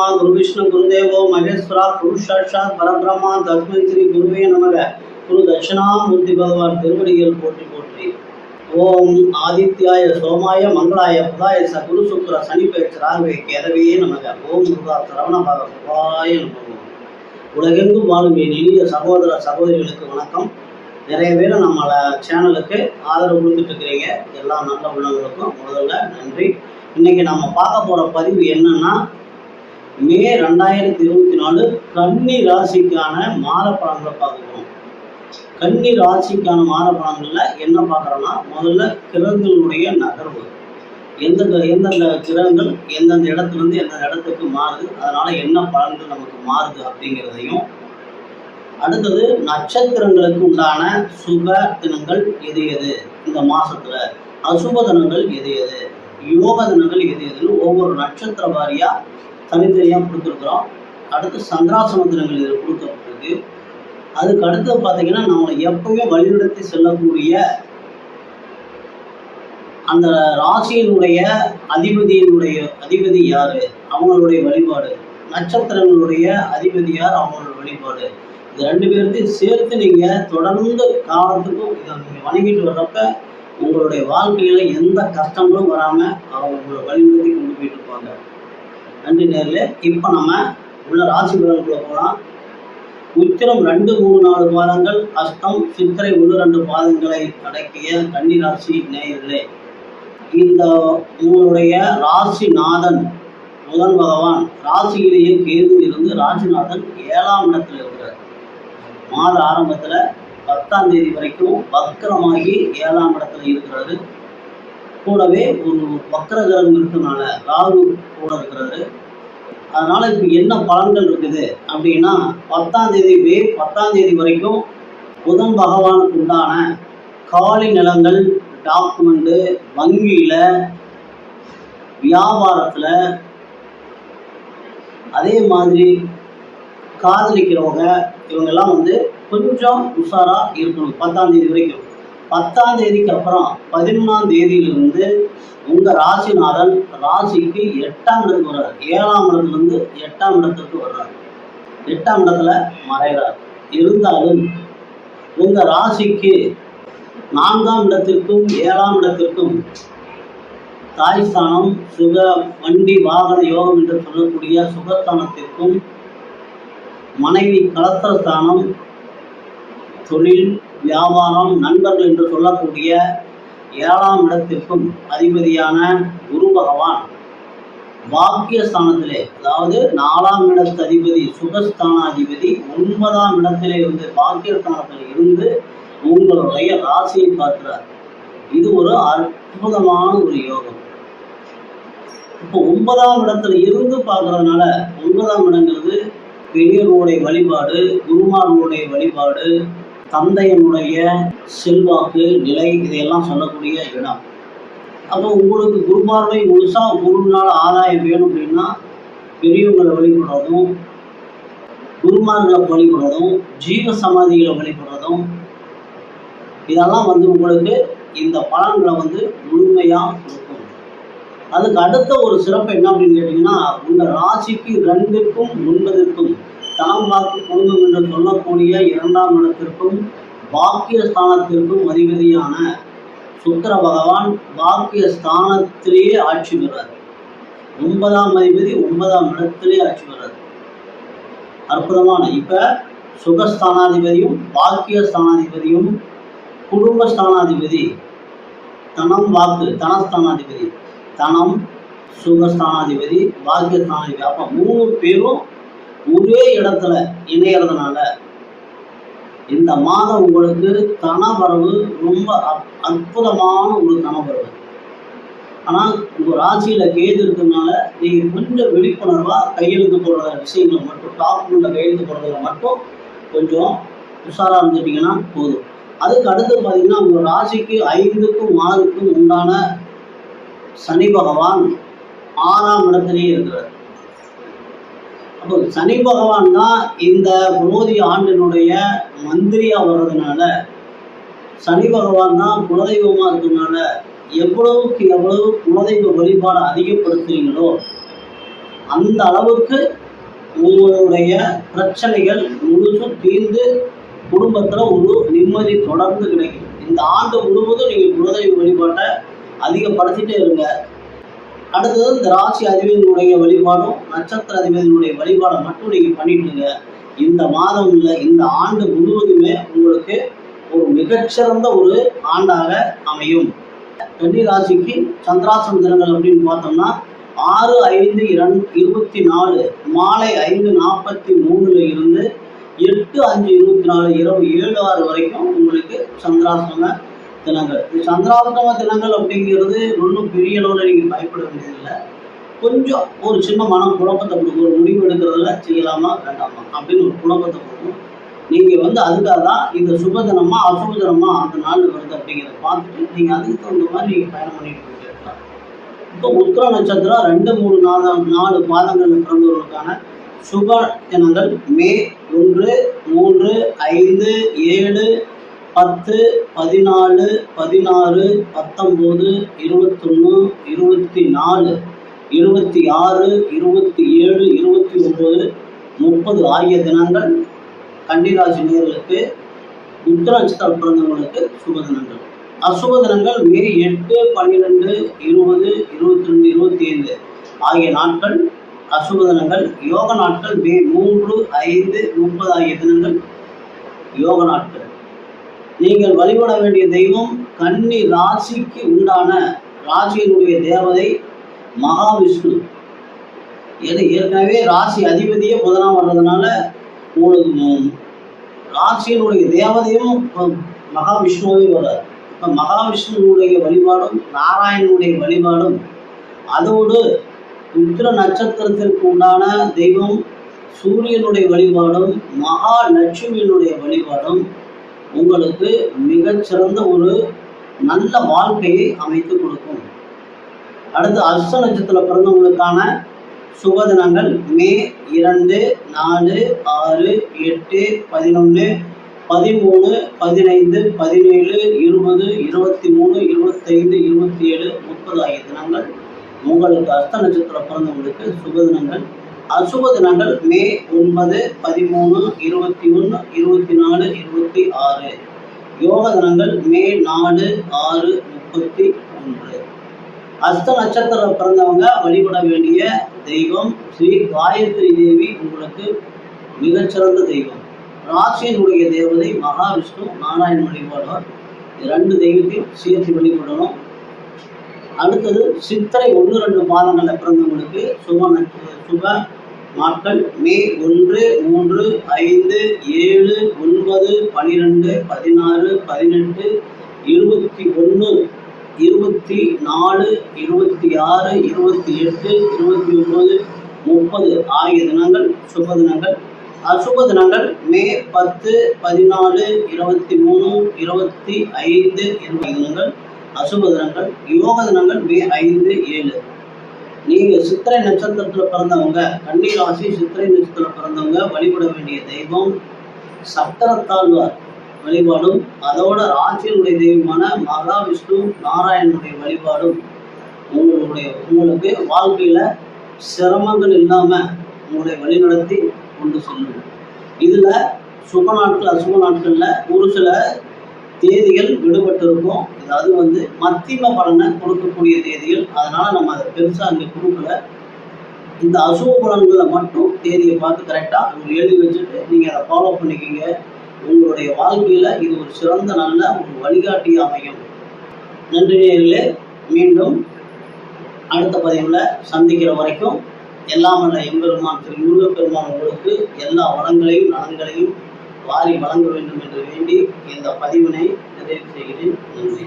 ब्रह्मा गुरु विष्णु गुरुदेवो महेश्वरा गुरु साक्षात् परब्रह्मा तस्मै श्री गुरुवे नमः। गुरु दक्षिणामूर्ति भगवान திருவடிகள் போற்றி போற்றி। ஓம் ஆதித்யாய சோமாய மங்களாய புதாய சகுரு சுக்கிர சனி பெயர்ச்சி கேதவே நமக। ஓம் முருகா சரவண பகவாய நமக। உலகெங்கும் வாழும் என் இனிய சகோதர சகோதரிகளுக்கு வணக்கம்। நிறைய பேர் நம்ம சேனலுக்கு ஆதரவு கொடுத்துட்டு இருக்கிறீங்க, எல்லா நல்ல உள்ளவங்களுக்கும் முதல்ல நன்றி। இன்னைக்கு நம்ம பார்க்க போற பதிவு என்னன்னா, மே 2024 கன்னி ராசிக்கான மாத பலன்களை பார்க்கிறோம்। கன்னி ராசிக்கான மாத பலன்கள்ல என்ன பார்க்குறோம்னா, முதல்ல கிரகங்களுடைய நகர்வு, எந்தெந்த கிரகங்கள் எந்தெந்த இடத்துலேருந்து எந்தெந்த இடத்துக்கு மாறுது, அதனால என்ன பலன்கள் நமக்கு மாறுது அப்படிங்கிறதையும், அடுத்தது நட்சத்திரங்களுக்கு உண்டான சுப தினங்கள் எது எது இந்த மாசத்துல, அசுப தினங்கள் எது எது, யோக தினங்கள் எது எதுன்னு ஒவ்வொரு நட்சத்திர வாரியா தனித்தனியா கொடுத்துருக்குறோம்। அடுத்து சந்திராசிரம தினங்கள் இதில் கொடுக்கப்பட்டிருக்கு। அதுக்கு அடுத்து பார்த்தீங்கன்னா, நம்மளை எப்பவுமே வழிநடத்தி செல்லக்கூடிய அந்த ராசியினுடைய அதிபதி யாரு, அவங்களுடைய வழிபாடு, நட்சத்திரங்களுடைய அதிபதி யார், அவங்களோட வழிபாடு, இது ரெண்டு பேர்த்தையும் சேர்த்து நீங்க தொடர்ந்து காலத்துக்கும் இதை நீங்க வணங்கிட்டு வர்றப்ப உங்களுடைய வாழ்க்கையில எந்த கஷ்டங்களும் வராம அவங்க உங்களை வழிநடத்தி கொண்டு போயிட்டு இருப்பாங்க। நன்றி நேரில்। இப்போ நம்ம உள்ள ராசி பலன்குள்ள போகலாம்। உத்திரம் 2, 3, 4 பாதங்கள், அஷ்டம் சித்திரை 1, 2 பாதங்களை அடக்கிய கன்னி ராசி நேயர்களே, இந்த உங்களுடைய ராசிநாதன் புதன் பகவான் ராசியிலேயே கேது இருந்து ராசிநாதன் 7ஆம் இடத்துல இருக்கிறார்। மாத ஆரம்பத்துல 10ஆம் தேதி வரைக்கும் வக்கரமாகி 7ஆம் இடத்துல இருக்கிறாரு। கூடவே ஒரு வக்கர கிரகம் இருக்கிறதுனால ராகு கூட இருக்கிறாரு। அதனால இப்ப என்ன பலன்கள் இருக்குது அப்படின்னா, 10ஆம் தேதி வரைக்கும் புதன் பகவானுக்கு உண்டான காலி நிலங்கள், டாக்குமெண்ட், வங்கியில, வியாபாரத்துல, அதே மாதிரி காதலிக்கிறவங்க இவங்கெல்லாம் கொஞ்சம் உஷாரா இருக்கணும் 10ஆம் தேதி வரைக்கும்। 10ஆம் தேதிக்கு அப்புறம் 11ஆம் தேதியிலிருந்து உங்க ராசிநாதன் ராசிக்கு 8ஆம் இடத்துக்கு வர்றார்। 7ஆம் இடத்துலேருந்து 8ஆம் இடத்துக்கு வர்றார், 8ஆம் இடத்துல மறைகிறார்। இருந்தாலும் உங்க ராசிக்கு 4ஆம் இடத்திற்கும் 7ஆம் இடத்திற்கும் தாய்ஸ்தானம், சுக வண்டி வாகன யோகம் என்று சொல்லக்கூடிய சுகஸ்தானத்திற்கும், மனைவி கலத்திரஸ்தானம், தொழில் வியாபாரம் நண்பர்கள் என்று சொல்லக்கூடிய 7ஆம் இடத்திற்கும் அதிபதியான குரு பகவான் பாக்கியஸ்தானத்திலே, அதாவது 4ஆம் இடத்து அதிபதி சுகஸ்தானாதிபதி 9ஆம் இடத்திலே இருந்து பாக்கியஸ்தானத்தில் இருந்து உங்களுடைய ராசியை பார்க்கிறார்। இது ஒரு அற்புதமான ஒரு யோகம்। இப்போ 9ஆம் இடத்துல இருந்து பார்க்கறதுனால, 9ஆம் இடங்கிறது பெரியவர்களுடைய வழிபாடு, குருமார்களுடைய வழிபாடு, தந்தையனுடைய செல்வாக்கு நிலை, இதையெல்லாம் சொல்லக்கூடிய இடம்। அப்போ உங்களுக்கு குருமார்களை முழுசா குருவினால ஆதாயம் வேணும் அப்படின்னா, பெரியவங்களை வழிபடுறதும், குருமார்களை வழிபடுறதும், ஜீவ சமாதிகளை வழிபடுறதும், இதெல்லாம் உங்களுக்கு இந்த பலன்களை முழுமையா கொடுக்கும்। அதுக்கு அடுத்த ஒரு சிறப்பு என்ன அப்படின்னு கேட்டீங்கன்னா, உங்க ராசிக்கு 2க்கும் 9க்கும் தனம் வாக்கு குடும்பம் என்று சொல்லக்கூடிய 2ஆம் இடத்திற்கும் பாக்கியஸ்தானத்திற்கும் அதிபதியான சுக்கிர பகவான் பாக்கியஸ்தானத்திலேயே ஆட்சி பெறார்। 9ஆம் அதிபதி 9ஆம் இடத்திலேயே ஆட்சி பெறார்। அற்புதமான, இப்ப சுகஸ்தானாதிபதியும் பாக்கியஸ்தானாதிபதியும் குடும்பஸ்தானாதிபதி, தனம் வாக்கு தனஸ்தானாதிபதி, தனம் சுகஸ்தானாதிபதி பாக்கியஸ்தானாதிபதி, அப்ப 3 பேரும் ஒரே இடத்துல இணையறதுனால இந்த மாதம் உங்களுக்கு தனவரவு ரொம்ப அற்புதமான ஒரு தனவரவு। ஆனா உங்க ராசியில கேது இருக்கிறதுனால நீங்க கொஞ்சம் விழிப்புணர்வா கையெழுத்து போடுற விஷயங்களை மட்டும், டாக்குமெண்ட்ல கையெழுத்து போடுறதுல மட்டும் கொஞ்சம் உஷாரா இருந்துட்டீங்கன்னா போதும்। அதுக்கு அடுத்து பார்த்தீங்கன்னா, உங்க ராசிக்கு 5க்கும் 6க்கும் உண்டான சனி பகவான் 6ஆம் இடத்திலேயே இருக்கிறார்। அப்போ சனி பகவான் தான் இந்த குரோதி ஆண்டினுடைய மந்திரியா வர்றதுனால, சனி பகவான் தான் குலதெய்வமா இருக்கிறதுனால, எவ்வளவுக்கு எவ்வளவு குலதெய்வ வழிபாடை அதிகப்படுத்துறீங்களோ அந்த அளவுக்கு உங்களுடைய பிரச்சனைகள் முழுசும் தீர்ந்து குடும்பத்தில் ஒரு நிம்மதி தொடர்ந்து கிடைக்கும். இந்த ஆண்டு முழுவதும் நீங்கள் குலதெய்வ வழிபாட்டை அதிகப்படுத்திட்டே இருங்க. அடுத்தது இந்த ராசி அதிபதியினுடைய வழிபாடும் நட்சத்திர அதிபதியினுடைய வழிபாடை மட்டும் நீங்கள் பண்ணிட்டுங்க. இந்த மாதம் இல்லை, இந்த ஆண்டு முழுவதுமே உங்களுக்கு ஒரு மிகச்சிறந்த ஒரு ஆண்டாக அமையும். கன்னி ராசிக்கு சந்திராசிரம தினங்கள் அப்படின்னு பார்த்தோம்னா 6/5/24 மாலை 5:43 இருந்து 8/5/24 இரவு 7:06 வரைக்கும் உங்களுக்கு சந்திராசிரம தினங்கள். சந்திராசிரம தினங்கள் அப்படிங்கிறது ஒன்றும் பெரிய அளவில் நீங்கள் பயப்பட வேண்டியதில்லை. கொஞ்சம் ஒரு சின்ன மனம் குழப்பத்தை கொடுக்கும். ஒரு முடிவு எடுக்கிறதுல செய்யலாமா வேண்டாமா அப்படின்னு ஒரு குழப்பத்தை கொடுக்கும். நீங்கள் அதுக்காக தான் இந்த சுப தினமா அசுப தினமா அந்த நாள் வருது அப்படிங்கிறத பார்த்துட்டு நீங்கள் அதுக்கு தகுந்த மாதிரி நீங்கள் பயணம் பண்ணிட்டு போயிருக்கலாம். இப்போ உத்திர நட்சத்திரம் 2, 3, 4 பாதங்களில் பிறந்தவர்களுக்கான சுப தினங்கள் மே 1, 3, 5, 7, 10, 14, 16, 19, 21, 24, 26, 27, 29, 30 ஆகிய தினங்கள் கன்னிராசி நேயர்களுக்கு உத்திர நட்சத்திரம் பிறந்தவங்களுக்கு சுப தினங்கள். அசுப தினங்கள் மே 8, 12, 20, 22, 25 ஆகிய நாட்கள் அசுப தினங்கள். யோக நாட்கள் மே 3, 5, 30 ஆகிய தினங்கள் யோக நாட்கள். நீங்கள் வழிபட வேண்டிய தெய்வம் கன்னி ராசிக்கு உண்டான ராசியினுடைய தேவதை மகாவிஷ்ணு. ஏற்கனவே ராசி அதிபதியே புதனாக வர்றதுனால உங்களுக்கு ராசியினுடைய தேவதையும் மகாவிஷ்ணுவே வர்றார். இப்போ மகாவிஷ்ணுனுடைய வழிபாடும் நாராயணனுடைய வழிபாடும் அதோடு உத்திர நட்சத்திரத்திற்கு உண்டான தெய்வம் சூரியனுடைய வழிபாடும் மகாலட்சுமியினுடைய வழிபாடும் உங்களுக்கு மிகச்சிறந்த ஒரு நல்ல வாழ்க்கையை அமைத்து கொடுக்கும். அடுத்து அஸ்த நட்சத்திரத்தில் பிறந்தவங்களுக்கான சுப தினங்கள் மே 2, 4, 6, 8, 11, 13, 15, 17, 20, 23, 25, 27, 30 ஆகிய தினங்கள் உங்களுக்கு அஸ்த நட்சத்திரம் பிறந்தவங்களுக்கு சுப தினங்கள். அசுப தினங்கள் மே 9, 13, 21, 24, 26. யோக தினங்கள் மே 4, 6, 31. அஸ்த நட்சத்திரம் பிறந்தவங்க வழிபட வேண்டிய தெய்வம் ஸ்ரீ காயத்ரி தேவி உங்களுக்கு மிகச்சிறந்த தெய்வம். ராசியினுடைய தேவதை மகாவிஷ்ணு நாராயண வழிபாடுவார். 2 தெய்வத்தையும் சேர்த்து வழிபடணும். அடுத்தது சித்திரை 1, 2 பாதங்களில் பிறந்தவங்களுக்கு சுப நாட்கள் மே 1, 3, 5, 7, 9, 12, 16, 18, 21, 24, 26, 28, 29, 30 ஆகிய தினங்கள் சுப தினங்கள். அசுப தினங்கள் மே 10, 14, 23, 25, 20 தினங்கள் அசுப தினங்கள். யோக தினங்கள் மே 5, 7. நீங்கள் சித்திரை நட்சத்திரத்தில் பிறந்தவங்க கன்னி ராசி சித்திரை நட்சத்திரத்தில் பிறந்தவங்க வழிபட வேண்டிய தெய்வம் சக்கரத்தாழ்வார் வழிபாடும் அதோட ராசியினுடைய தெய்வமான மகாவிஷ்ணு நாராயணனுடைய வழிபாடும் உங்களுக்கு வாழ்க்கையில் சிரமங்கள் இல்லாமல் உங்களுடைய வழிநடத்தி கொண்டு செல்லும். இதில் சுப நாட்கள் அசுப நாட்களில் ஒரு சில தேதிகள் விடுபட்டிருக்கும். அதாவது மத்தியம பலனை கொடுக்கக்கூடிய தேதிகள். அதனால் நம்ம அதை பெருசாக அங்கே கொடுக்கல. இந்த அசுப பலன்களை மட்டும் தேதியை பார்த்து கரெக்டாக எழுதி வச்சுட்டு நீங்கள் அதை ஃபாலோ பண்ணிக்கிங்க. உங்களுடைய வாழ்க்கையில் இது ஒரு சிறந்த நல்ல ஒரு வழிகாட்டி அமையும். நன்றி நேயர்களே. மீண்டும் அடுத்த பதிவில் சந்திக்கிற வரைக்கும் எல்லாம் வல்ல எம்பெருமான் திரு முருகப்பெருமான் உங்களுக்கு எல்லா வளங்களையும் நலன்களையும் வாரி வழங்க வேண்டும் என்று வேண்டி இந்த பதிவினை நிறைவு செய்கிறேன். நன்றி.